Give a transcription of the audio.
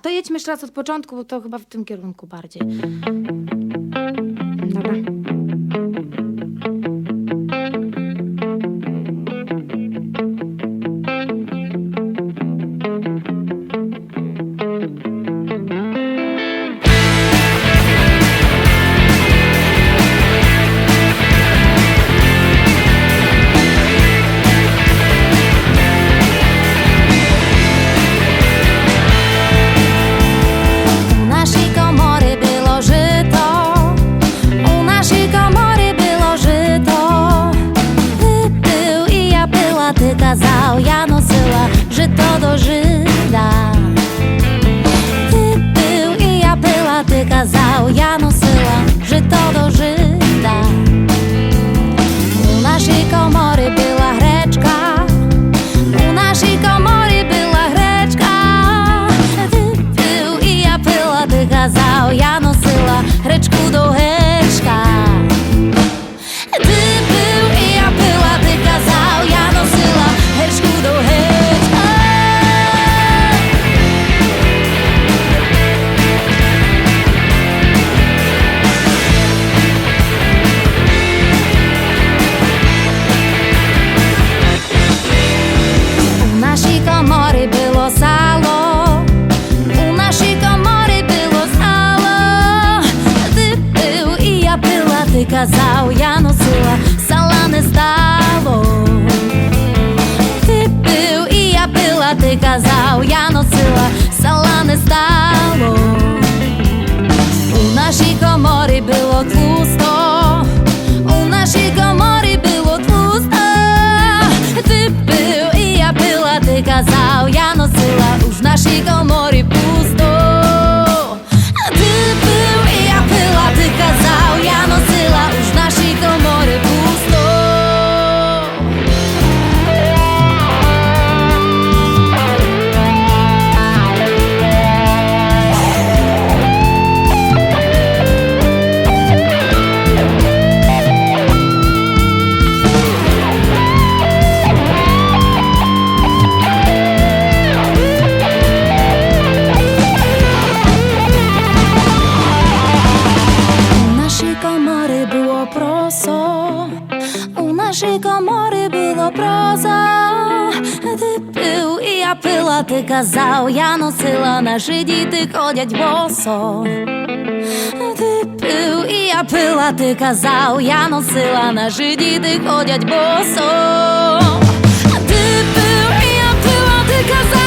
To jedźmy jeszcze raz od początku, bo to chyba w tym kierunku bardziej. Dobra. Ty kazał, ja nosiła żyto do Żyda. Ty był i ja była, ty kazał, ja nosiła żyto do Żyda. U naszej komory była greczka, u naszej komory była greczka. Ty był i ja była, ty kazał, ja nosiła greczku do heczka. Ty był i ja była, ty kazał, ja nosiła heczku do heczka. U naszej komory było salo, u naszej komory było salo. Ty był i ja była, ty kazał, ja nosiła salane stało. Ty był i ja była, ty kazał, ja nosiła salane stało. U naszej komory było tłusto, u naszej komory było tłusto. Ty był i ja była, ty kazał, ja nosiła już naszej komory pusto. Ty był i ja była, ty kazał, ja nosiła już naszej komory pusto. U naszej komory było proza. Ty był i ja była, ty kazał, ja nosiła nasze dzieci chodzić boso. Ty był i ja była, ty kazał, ja nosiła nasze dzieci chodzić boso. Ty był i ja była, ty kazał.